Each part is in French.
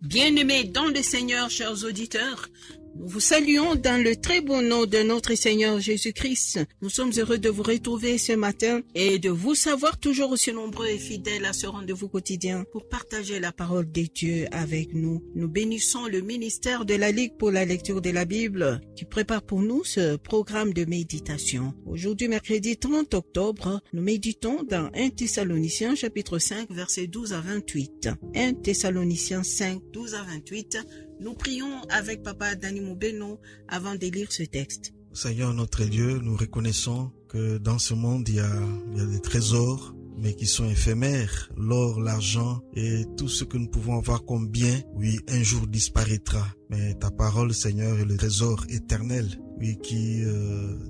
Bien-aimés dans le Seigneur, chers auditeurs, nous vous saluons dans le très beau nom de notre Seigneur Jésus-Christ. Nous sommes heureux de vous retrouver ce matin et de vous savoir toujours aussi nombreux et fidèles à ce rendez-vous quotidien pour partager la parole de Dieu avec nous. Nous bénissons le ministère de la Ligue pour la lecture de la Bible qui prépare pour nous ce programme de méditation. Aujourd'hui, mercredi 30 octobre, nous méditons dans 1 Thessaloniciens chapitre 5 versets 12 à 28. 1 Thessaloniciens 5, 12 à 28. Nous prions avec Papa Dani Moubeno avant de lire ce texte. Seigneur notre Dieu, nous reconnaissons que dans ce monde, il y a des trésors, mais qui sont éphémères. L'or, l'argent et tout ce que nous pouvons avoir comme bien, oui, un jour disparaîtra. Mais ta parole, Seigneur, est le trésor éternel, oui, qui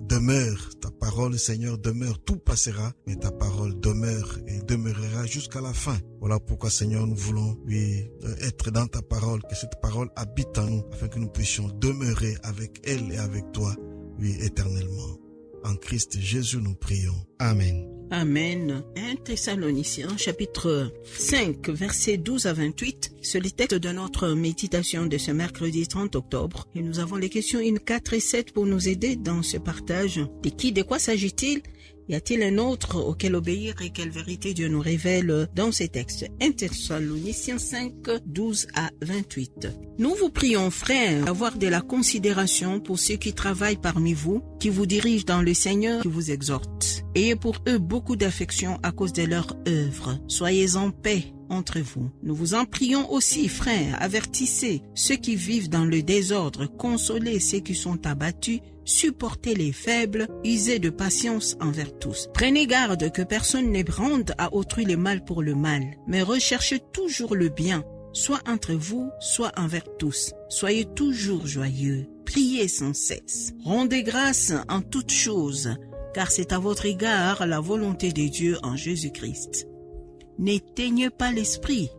demeure. Ta parole, Seigneur, demeure. Tout passera, mais ta parole demeure et demeurera jusqu'à la fin. Voilà pourquoi, Seigneur, nous voulons, oui, être dans ta parole, que cette parole habite en nous, afin que nous puissions demeurer avec elle et avec toi, oui, éternellement. En Christ Jésus, nous prions. Amen. Amen. 1 Thessaloniciens chapitre 5 versets 12 à 28, c'est le texte de notre méditation de ce mercredi 30 octobre. Et nous avons les questions 1, 4 et 7 pour nous aider dans ce partage. De quoi s'agit-il? Y a-t-il un autre auquel obéir et quelle vérité Dieu nous révèle dans ces textes? 1 Thessaloniciens 5, 12 à 28. Nous vous prions, frères, d'avoir de la considération pour ceux qui travaillent parmi vous, qui vous dirigent dans le Seigneur, qui vous exhortent. Ayez pour eux beaucoup d'affection à cause de leur œuvre. Soyez en paix entre vous. Nous vous en prions aussi, frères, avertissez ceux qui vivent dans le désordre, consolez ceux qui sont abattus, supportez les faibles, usez de patience envers tous. Prenez garde que personne ne rende à autrui le mal pour le mal, mais recherchez toujours le bien, soit entre vous, soit envers tous. Soyez toujours joyeux, priez sans cesse. Rendez grâce en toutes choses, car c'est à votre égard la volonté de Dieu en Jésus-Christ. N'éteignez pas l'esprit,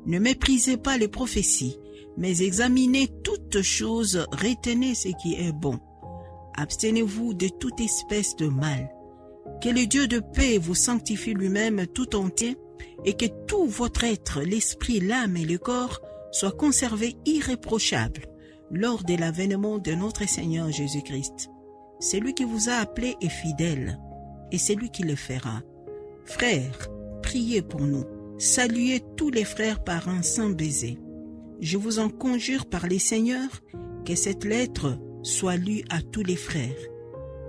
ne méprisez pas les prophéties, mais examinez toutes choses, retenez ce qui est bon. Abstenez-vous de toute espèce de mal. Que le Dieu de paix vous sanctifie lui-même tout entier et que tout votre être, l'esprit, l'âme et le corps soient conservés irréprochables lors de l'avènement de notre Seigneur Jésus-Christ. Celui qui vous a appelé est fidèle et c'est lui qui le fera. Frères, priez pour nous. Saluez tous les frères par un saint baiser. Je vous en conjure par les seigneurs que cette lettre soit lue à tous les frères.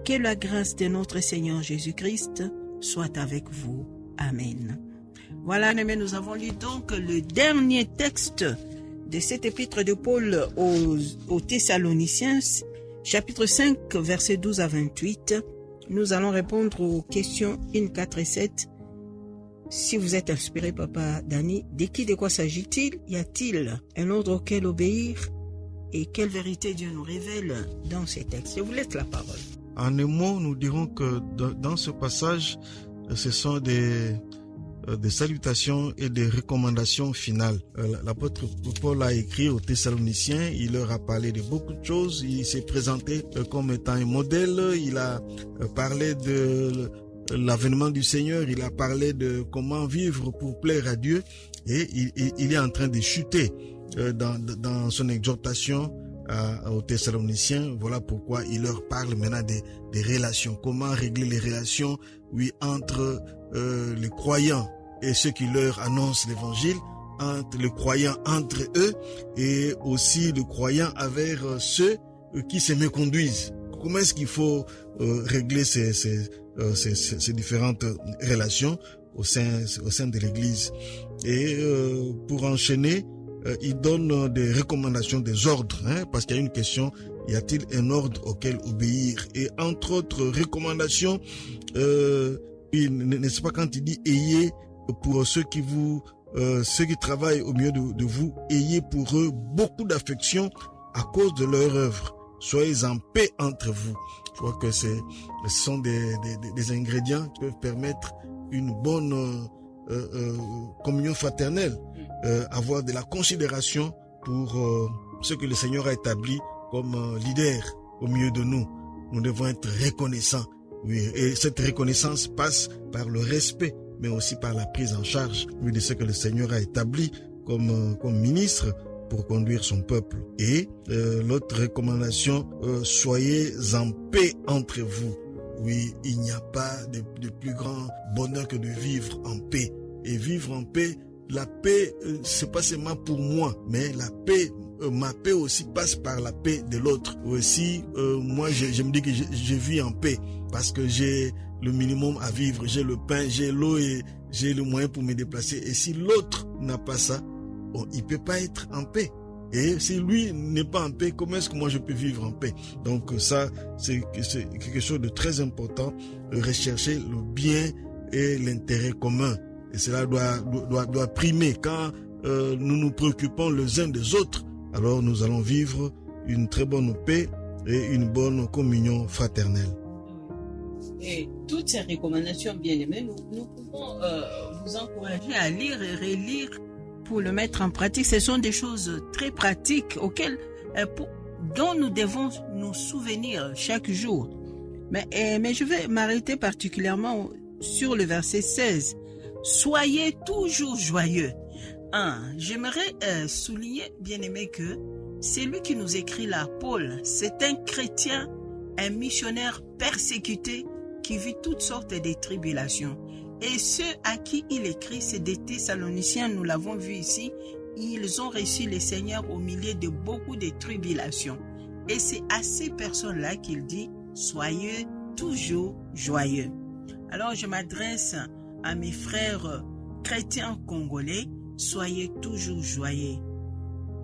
Que la grâce de notre Seigneur Jésus-Christ soit avec vous. Amen. Voilà, mais nous avons lu donc le dernier texte de cet épître de Paul aux Thessaloniciens, chapitre 5, versets 12 à 28. Nous allons répondre aux questions 1, 4 et 7. Si vous êtes inspiré, Papa Dani, de quoi s'agit-il? Y a-t-il un ordre auquel obéir? Et quelle vérité Dieu nous révèle dans ces textes? Je vous laisse la parole. En un mot, nous dirons que dans ce passage, ce sont des salutations et des recommandations finales. L'apôtre Paul a écrit aux Thessaloniciens, il leur a parlé de beaucoup de choses, il s'est présenté comme étant un modèle, il a parlé de l'avènement du Seigneur, il a parlé de comment vivre pour plaire à Dieu et il est en train de chuter dans son exhortation aux Thessaloniciens. Voilà pourquoi il leur parle maintenant des relations, comment régler les relations, oui, entre les croyants et ceux qui leur annoncent l'évangile, entre les croyants entre eux et aussi les croyants envers ceux qui se méconduisent. Comment est-ce qu'il faut régler ces différentes relations au sein de l'Église? Et pour enchaîner, il donne des recommandations, des ordres, parce qu'il y a une question, y a-t-il un ordre auquel obéir? Et entre autres recommandations, n'est-ce pas quand il dit ayez pour ceux qui travaillent au milieu de vous, ayez pour eux beaucoup d'affection à cause de leur œuvre. Soyez en paix entre vous. Je crois que ce sont des ingrédients qui peuvent permettre une bonne communion fraternelle, avoir de la considération pour ce que le Seigneur a établi comme leader au milieu de nous. Nous devons être reconnaissants. Oui, et cette reconnaissance passe par le respect, mais aussi par la prise en charge, oui, de ce que le Seigneur a établi comme ministre pour conduire son peuple. Et l'autre recommandation, soyez en paix entre vous. Oui, il n'y a pas de plus grand bonheur que de vivre en paix. Et vivre en paix, la paix, c'est pas seulement pour moi, mais la paix, ma paix aussi passe par la paix de l'autre. Aussi, moi, je me dis que je vis en paix parce que j'ai le minimum à vivre, j'ai le pain, j'ai l'eau et j'ai le moyen pour me déplacer. Et si l'autre n'a pas ça, il peut pas être en paix. Et si lui n'est pas en paix, comment est-ce que moi je peux vivre en paix? Donc ça, c'est quelque chose de très important, rechercher le bien et l'intérêt commun. Et cela doit primer. Quand nous nous préoccupons les uns des autres, alors nous allons vivre une très bonne paix et une bonne communion fraternelle. Et toutes ces recommandations, bien aimées, nous pouvons vous encourager à lire et relire pour le mettre en pratique. Ce sont des choses très pratiques dont nous devons nous souvenir chaque jour. Mais je vais m'arrêter particulièrement sur le verset 16. Soyez toujours joyeux. J'aimerais souligner, bien aimé, que c'est lui qui nous écrit là, Paul. C'est un chrétien, un missionnaire persécuté qui vit toutes sortes de tribulations. Et ceux à qui il écrit, c'est des Thessaloniciens, nous l'avons vu ici, ils ont reçu le Seigneur au milieu de beaucoup de tribulations. Et c'est à ces personnes-là qu'il dit, soyez toujours joyeux. Alors je m'adresse à mes frères chrétiens congolais, soyez toujours joyeux.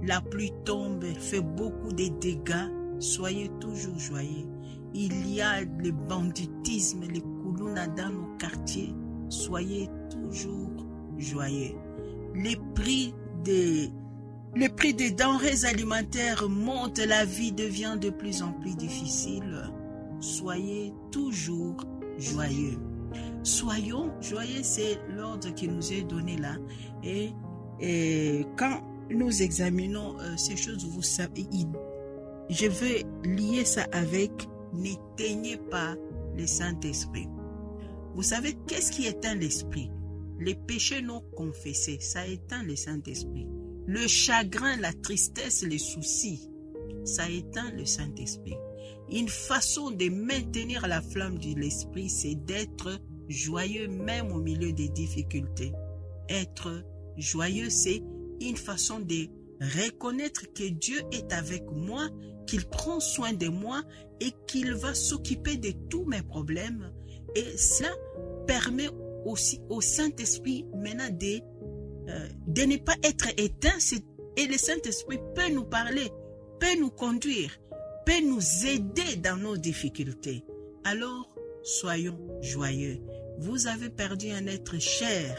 La pluie tombe, fait beaucoup de dégâts, soyez toujours joyeux. Il y a le banditisme, les koulouna dans nos quartiers, soyez toujours joyeux. Les prix des denrées alimentaires montent, la vie devient de plus en plus difficile. Soyez toujours joyeux. Soyons joyeux, c'est l'ordre qui nous est donné là. Et quand nous examinons ces choses, vous savez, je veux lier ça avec n'éteignez pas le Saint-Esprit. Vous savez, qu'est-ce qui éteint l'esprit? Les péchés non confessés, ça éteint le Saint-Esprit. Le chagrin, la tristesse, les soucis, ça éteint le Saint-Esprit. Une façon de maintenir la flamme de l'esprit, c'est d'être joyeux même au milieu des difficultés. Être joyeux, c'est une façon de reconnaître que Dieu est avec moi, qu'il prend soin de moi et qu'il va s'occuper de tous mes problèmes. Et cela permet aussi au Saint-Esprit maintenant de ne pas être éteint. Et le Saint-Esprit peut nous parler, peut nous conduire, peut nous aider dans nos difficultés. Alors, soyons joyeux. Vous avez perdu un être cher.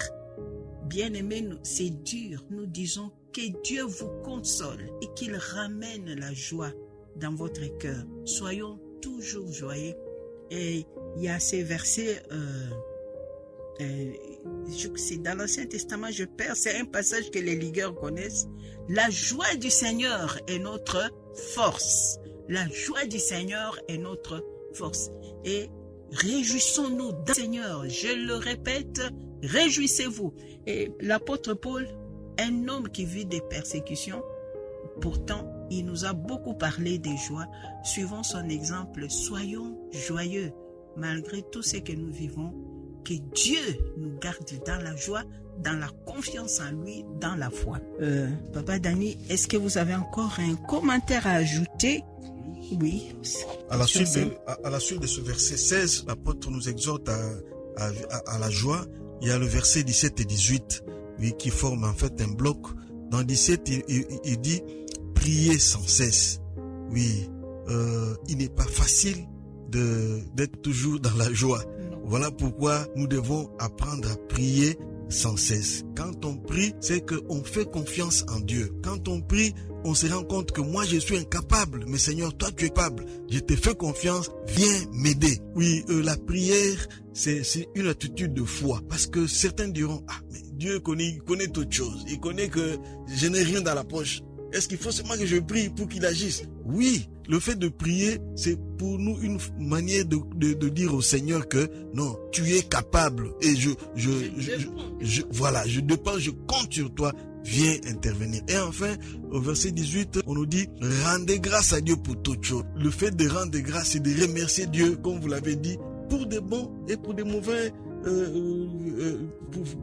Bien-aimés, c'est dur. Nous disons que Dieu vous console et qu'il ramène la joie dans votre cœur. Soyons toujours joyeux. Et il y a ces versets, c'est dans l'Ancien Testament, c'est un passage que les ligueurs connaissent. La joie du Seigneur est notre force. La joie du Seigneur est notre force. Et réjouissons-nous dans le Seigneur. Je le répète, réjouissez-vous. Et l'apôtre Paul, un homme qui vit des persécutions, pourtant, il nous a beaucoup parlé des joies. Suivons son exemple, soyons joyeux malgré tout ce que nous vivons. Que Dieu nous garde dans la joie, dans la confiance en lui, dans la foi. Papa Dani, est-ce que vous avez encore un commentaire à ajouter? Oui. À la suite de ce verset 16, l'apôtre nous exhorte à la joie. Il y a le verset 17 et 18 oui, qui forment en fait un bloc. Dans 17, il dit « Priez sans cesse ». Oui, il n'est pas facile d'être toujours dans la joie. Voilà pourquoi nous devons apprendre à prier sans cesse. Quand on prie, c'est qu'on fait confiance en Dieu. Quand on prie, on se rend compte que moi je suis incapable, mais Seigneur, toi tu es capable. Je te fais confiance, viens m'aider. Oui, la prière, c'est une attitude de foi. Parce que certains diront, ah, mais Dieu connaît toute chose. Il connaît que je n'ai rien dans la poche. Est-ce qu'il faut seulement que je prie pour qu'il agisse? Oui, le fait de prier, c'est pour nous une manière de dire au Seigneur que non, tu es capable et je dépends, je compte sur toi, viens intervenir. Et enfin, au verset 18, on nous dit, rendez grâce à Dieu pour toutes choses. Le fait de rendre grâce, c'est de remercier Dieu, comme vous l'avez dit, pour des bons et pour des mauvais,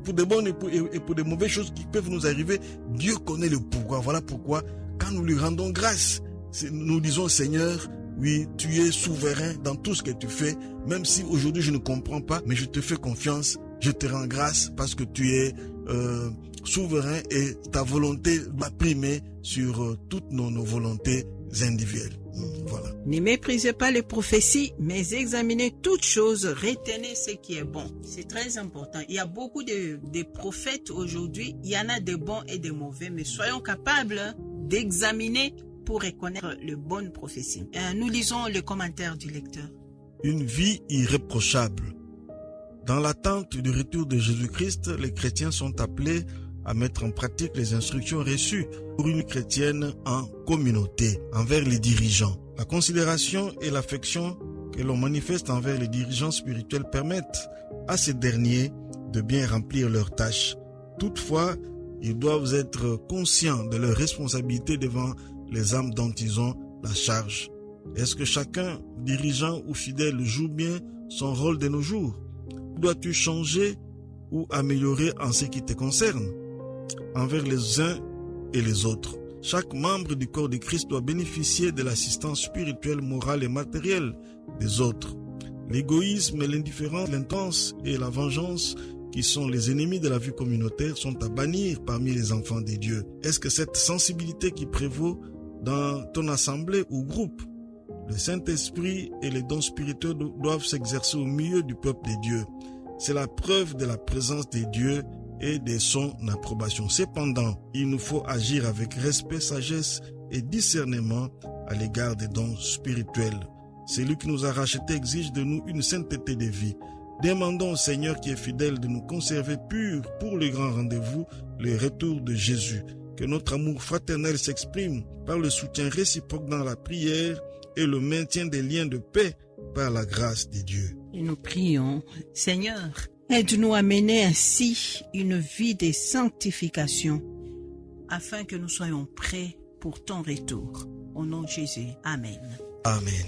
pour des bonnes et pour des mauvaises choses qui peuvent nous arriver. Dieu connaît le pourquoi. Voilà pourquoi, quand nous lui rendons grâce, nous disons, Seigneur, oui, tu es souverain dans tout ce que tu fais, même si aujourd'hui je ne comprends pas, mais je te fais confiance, je te rends grâce parce que tu es souverain et ta volonté va primer sur toutes nos volontés individuelles. Voilà. Ne méprisez pas les prophéties, mais examinez toutes choses, retenez ce qui est bon. C'est très important. Il y a beaucoup de prophètes aujourd'hui, il y en a des bons et des mauvais, mais soyons capables d'examiner pour reconnaître les bonnes prophéties. Nous lisons le commentaire du lecteur. Une vie irréprochable. Dans l'attente du retour de Jésus-Christ, les chrétiens sont appelés à mettre en pratique les instructions reçues pour une chrétienne en communauté, envers les dirigeants. La considération et l'affection que l'on manifeste envers les dirigeants spirituels permettent à ces derniers de bien remplir leurs tâches. Toutefois, ils doivent être conscients de leurs responsabilités devant les âmes dont ils ont la charge. Est-ce que chacun, dirigeant ou fidèle, joue bien son rôle de nos jours? Dois-tu changer ou améliorer en ce qui te concerne, envers les uns et les autres? Chaque membre du corps de Christ doit bénéficier de l'assistance spirituelle, morale et matérielle des autres. L'égoïsme, l'indifférence, l'intense et la vengeance, qui sont les ennemis de la vie communautaire, sont à bannir parmi les enfants de Dieu. Est-ce que cette sensibilité qui prévaut dans ton assemblée ou groupe? Le Saint-Esprit et les dons spirituels doivent s'exercer au milieu du peuple de Dieu. C'est la preuve de la présence de Dieu et de son approbation. Cependant, il nous faut agir avec respect, sagesse et discernement à l'égard des dons spirituels. Celui qui nous a rachetés exige de nous une sainteté de vie. Demandons au Seigneur qui est fidèle de nous conserver purs pour le grand rendez-vous, le retour de Jésus. Que notre amour fraternel s'exprime par le soutien réciproque dans la prière et le maintien des liens de paix par la grâce de Dieu. Et nous prions, Seigneur, aide-nous à mener ainsi une vie de sanctification afin que nous soyons prêts pour ton retour. Au nom de Jésus, Amen. Amen.